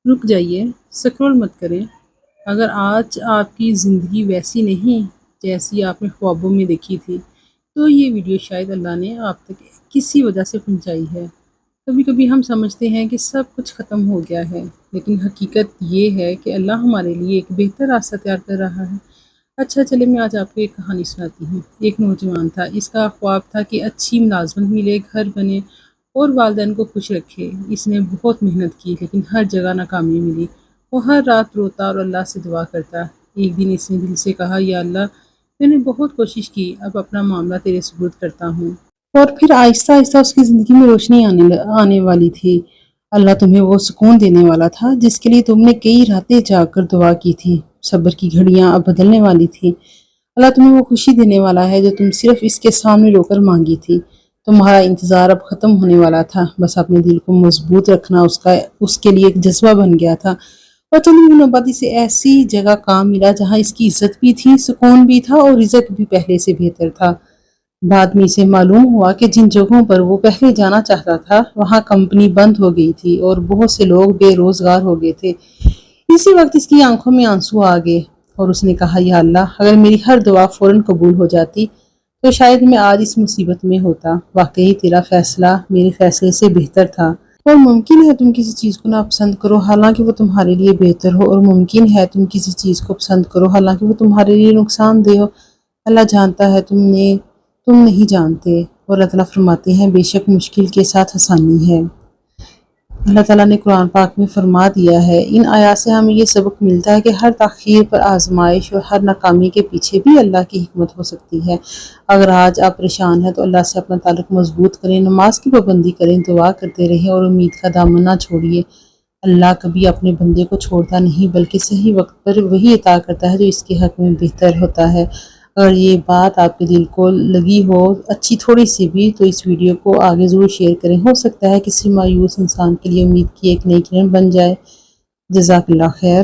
رک جائیے، سکرول مت کریں۔ اگر آج آپ کی زندگی ویسی نہیں جیسی آپ نے خوابوں میں دیکھی تھی، تو یہ ویڈیو شاید اللہ نے آپ تک کسی وجہ سے پہنچائی ہے۔ کبھی کبھی ہم سمجھتے ہیں کہ سب کچھ ختم ہو گیا ہے، لیکن حقیقت یہ ہے کہ اللہ ہمارے لیے ایک بہتر راستہ تیار کر رہا ہے۔ اچھا چلے، میں آج آپ کو ایک کہانی سناتی ہوں۔ ایک نوجوان تھا، اس کا خواب تھا کہ اچھی ملازمت ملے، گھر بنے اور والدین کو خوش رکھے۔ اس نے بہت محنت کی، لیکن ہر جگہ ناکامی ملی۔ وہ ہر رات روتا اور اللہ سے دعا کرتا۔ ایک دن اس نے دل سے کہا، یا اللہ، میں نے بہت کوشش کی، اب اپنا معاملہ تیرے سپرد کرتا ہوں۔ اور پھر آہستہ آہستہ اس کی زندگی میں روشنی آنے والی تھی۔ اللہ تمہیں وہ سکون دینے والا تھا جس کے لیے تم نے کئی راتیں جاگ کر دعا کی تھی۔ صبر کی گھڑیاں اب بدلنے والی تھی۔ اللہ تمہیں وہ خوشی دینے والا ہے جو تم صرف اس کے سامنے رو کر مانگی تھی۔ تمہارا انتظار اب ختم ہونے والا تھا، بس اپنے دل کو مضبوط رکھنا اس کے لیے ایک جذبہ بن گیا تھا۔ اور چند مہینوں بعد اسے ایسی جگہ کام ملا جہاں اس کی عزت بھی تھی، سکون بھی تھا اور رزق بھی پہلے سے بہتر تھا۔ بعد میں اسے معلوم ہوا کہ جن جگہوں پر وہ پہلے جانا چاہتا تھا وہاں کمپنی بند ہو گئی تھی اور بہت سے لوگ بے روزگار ہو گئے تھے۔ اسی وقت اس کی آنکھوں میں آنسو آ گئے اور اس نے کہا، یا اللہ، اگر میری ہر دعا فوراً قبول ہو جاتی تو شاید میں آج اس مصیبت میں ہوتا۔ واقعی تیرا فیصلہ میرے فیصلے سے بہتر تھا۔ اور ممکن ہے تم کسی چیز کو ناپسند کرو حالانکہ وہ تمہارے لیے بہتر ہو، اور ممکن ہے تم کسی چیز کو پسند کرو حالانکہ وہ تمہارے لیے نقصان دہ ہو۔ اللہ جانتا ہے، تم نہیں جانتے۔ اور اللہ تعالیٰ فرماتے ہیں، بے شک مشکل کے ساتھ آسانی ہے۔ اللہ تعالیٰ نے قرآن پاک میں فرما دیا ہے، ان آیات سے ہمیں یہ سبق ملتا ہے کہ ہر تاخیر پر آزمائش اور ہر ناکامی کے پیچھے بھی اللہ کی حکمت ہو سکتی ہے۔ اگر آج آپ پریشان ہیں تو اللہ سے اپنا تعلق مضبوط کریں، نماز کی پابندی کریں، دعا کرتے رہیں اور امید کا دامن نہ چھوڑیے۔ اللہ کبھی اپنے بندے کو چھوڑتا نہیں، بلکہ صحیح وقت پر وہی عطا کرتا ہے جو اس کے حق میں بہتر ہوتا ہے۔ اگر یہ بات آپ کے دل کو لگی ہو، اچھی تھوڑی سی بھی، تو اس ویڈیو کو آگے ضرور شیئر کریں۔ ہو سکتا ہے کسی مایوس انسان کے لیے امید کی ایک نئی کرن بن جائے۔ جزاک اللہ خیر۔